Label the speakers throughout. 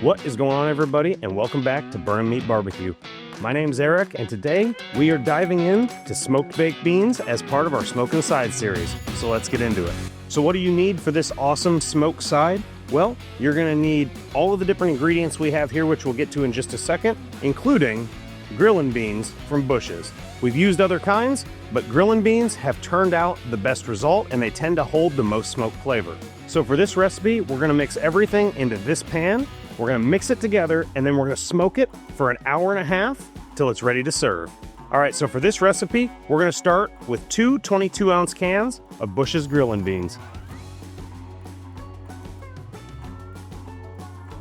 Speaker 1: What is going on, everybody, and welcome back to Burn Meat Barbecue. My name's Eric, and today we are diving into smoked baked beans as part of our Smoke Inside series. So let's get into it. So what do you need for this awesome smoked side? Well, you're going to need all of the different ingredients we have here, which we'll get to in just a second, including grilling beans from Bush's. We've used other kinds, but grilling beans have turned out the best result, and they tend to hold the most smoked flavor. So for this recipe, we're going to mix everything into this pan. We're going to mix it together, and then we're going to smoke it for an hour and a half till it's ready to serve. All right, so for this recipe, we're going to start with two 22-ounce cans of Bush's grilling beans.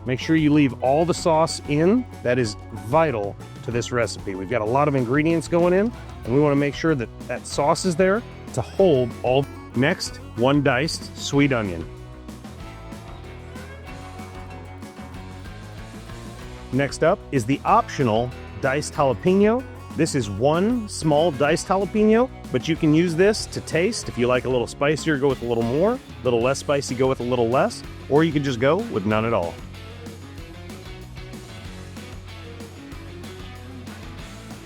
Speaker 1: Make sure you leave all the sauce in. That is vital to this recipe. We've got a lot of ingredients going in, and we want to make sure that that sauce is there to hold all. Next, one diced sweet onion. Next up is the optional diced jalapeno. This is one small diced jalapeno, but you can use this to taste. If you like a little spicier, go with a little more. A little less spicy, go with a little less. Or you can just go with none at all.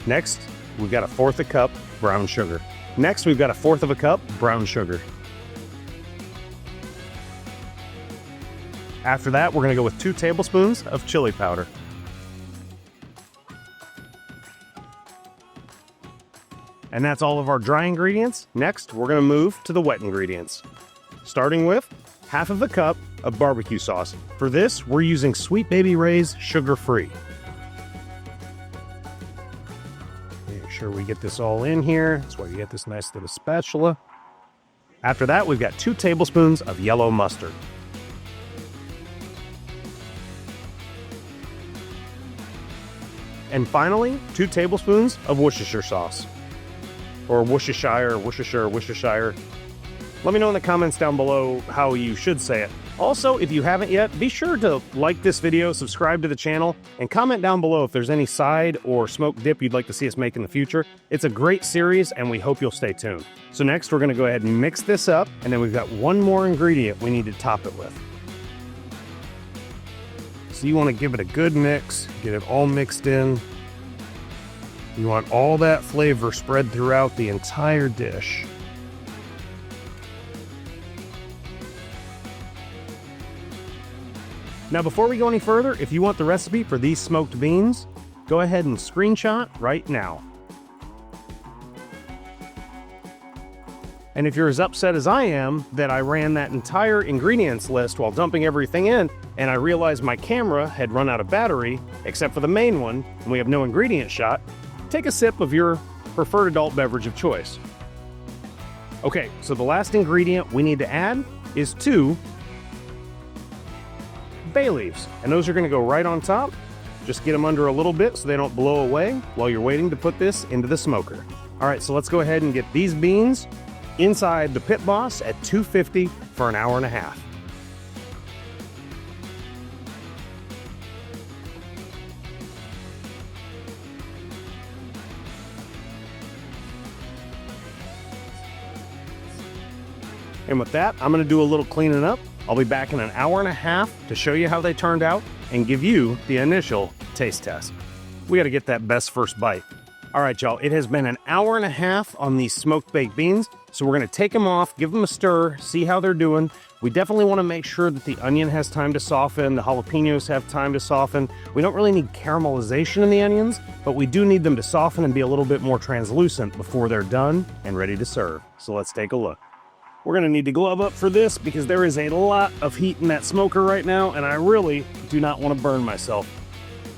Speaker 1: Next, we've got 1/4 cup brown sugar. Next, we've got 1/4 cup brown sugar. After that, we're gonna go with 2 tablespoons of chili powder. And that's all of our dry ingredients. Next, we're gonna move to the wet ingredients. Starting with 1/2 cup of barbecue sauce. For this, we're using Sweet Baby Ray's sugar-free. Make sure we get this all in here. That's why you get this nice little spatula. After that, we've got 2 tablespoons of yellow mustard. And finally, 2 tablespoons of Worcestershire sauce. Or Worcestershire. Let me know in the comments down below how you should say it. Also, if you haven't yet, be sure to like this video, subscribe to the channel, and comment down below if there's any side or smoked dip you'd like to see us make in the future. It's a great series, and we hope you'll stay tuned. So next, we're gonna go ahead and mix this up, and then we've got one more ingredient we need to top it with. So you wanna give it a good mix, get it all mixed in. You want all that flavor spread throughout the entire dish. Now, before we go any further, if you want the recipe for these smoked beans, go ahead and screenshot right now. And if you're as upset as I am that I ran that entire ingredients list while dumping everything in, and I realized my camera had run out of battery, except for the main one, and we have no ingredient shot, take a sip of your preferred adult beverage of choice. Okay, so the last ingredient we need to add is 2 bay leaves, and those are going to go right on top. Just get them under a little bit so they don't blow away while you're waiting to put this into the smoker. All right, so let's go ahead and get these beans inside the Pit Boss at 250 for an hour and a half. And with that, I'm gonna do a little cleaning up. I'll be back in an hour and a half to show you how they turned out and give you the initial taste test. We gotta get that best first bite. All right, y'all, it has been an hour and a half on these smoked baked beans, so we're gonna take them off, give them a stir, see how they're doing. We definitely wanna make sure that the onion has time to soften, the jalapenos have time to soften. We don't really need caramelization in the onions, but we do need them to soften and be a little bit more translucent before they're done and ready to serve. So let's take a look. We're gonna need to glove up for this because there is a lot of heat in that smoker right now, and I really do not wanna burn myself.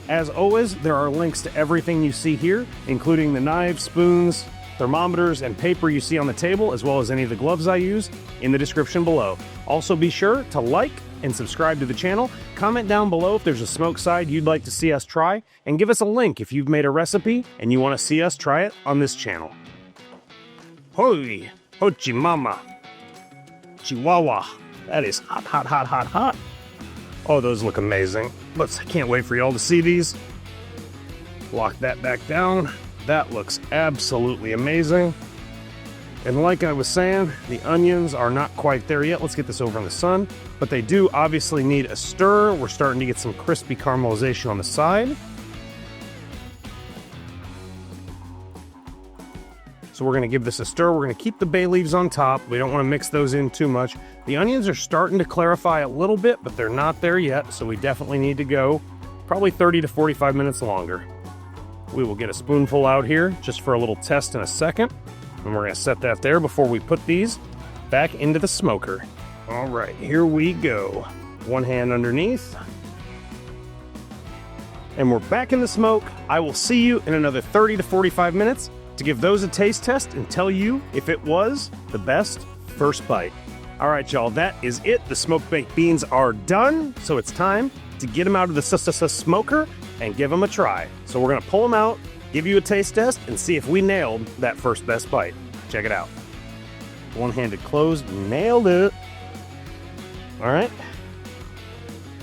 Speaker 1: As always, there are links to everything you see here, including the knives, spoons, thermometers, and paper you see on the table, as well as any of the gloves I use, in the description below. Also be sure to like and subscribe to the channel, comment down below if there's a smoked side you'd like to see us try, and give us a link if you've made a recipe and you wanna see us try it on this channel. Holy, hochi mama. Chihuahua. That is hot, hot, hot, hot, hot. Oh, those look amazing. I can't wait for y'all to see these. Lock that back down. That looks absolutely amazing. And like I was saying, the onions are not quite there yet. Let's get this over in the sun. But they do obviously need a stir. We're starting to get some crispy caramelization on the side. So we're gonna give this a stir. We're gonna keep the bay leaves on top. We don't wanna mix those in too much. The onions are starting to clarify a little bit, but they're not there yet. So we definitely need to go probably 30 to 45 minutes longer. We will get a spoonful out here just for a little test in a second. And we're gonna set that there before we put these back into the smoker. All right, here we go. One hand underneath. And we're back in the smoke. I will see you in another 30 to 45 minutes to give those a taste test and tell you if it was the best first bite. All right, y'all, that is it. The smoked baked beans are done. So it's time to get them out of the smoker and give them a try. So we're gonna pull them out, give you a taste test, and see if we nailed that first best bite. Check it out. One-handed close, nailed it. All right,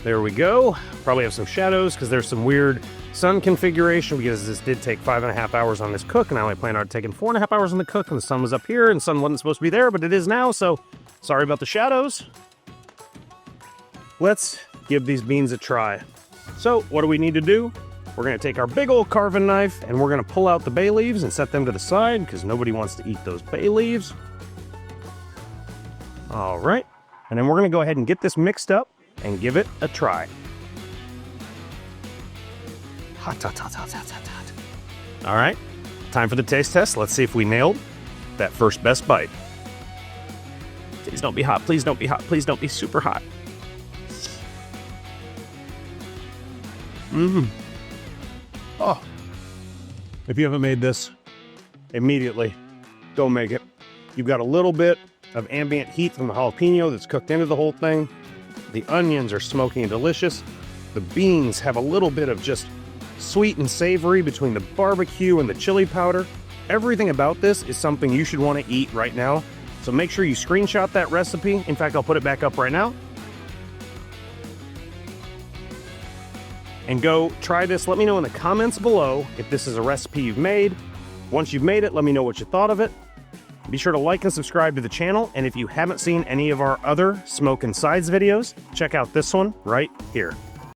Speaker 1: there we go. Probably have some shadows because there's some weird sun configuration because this did take 5.5 hours on this cook, and I only planned on taking 4.5 hours on the cook, and the sun was up here, and the sun wasn't supposed to be there, but it is now, so sorry about the shadows. Let's give these beans a try. So what do we need to do? We're gonna take our big old carving knife and we're gonna pull out the bay leaves and set them to the side because nobody wants to eat those bay leaves. All right, and then we're gonna go ahead and get this mixed up and give it a try. Hot, hot, hot, hot, hot, hot, hot. All right, time for the taste test. Let's see if we nailed that first best bite. Please don't be hot, please don't be hot, please don't be super hot. Oh, if you haven't made this, immediately go make it. You've got a little bit of ambient heat from the jalapeno that's cooked into the whole thing. The onions are smoky and delicious. The beans have a little bit of just sweet and savory between the barbecue and the chili powder. Everything about this is something you should want to eat right now. So make sure you screenshot that recipe. In fact, I'll put it back up right now. And go try this. Let me know in the comments below if this is a recipe you've made. Once you've made it, let me know what you thought of it. Be sure to like and subscribe to the channel. And if you haven't seen any of our other smoke and sides videos, check out this one right here.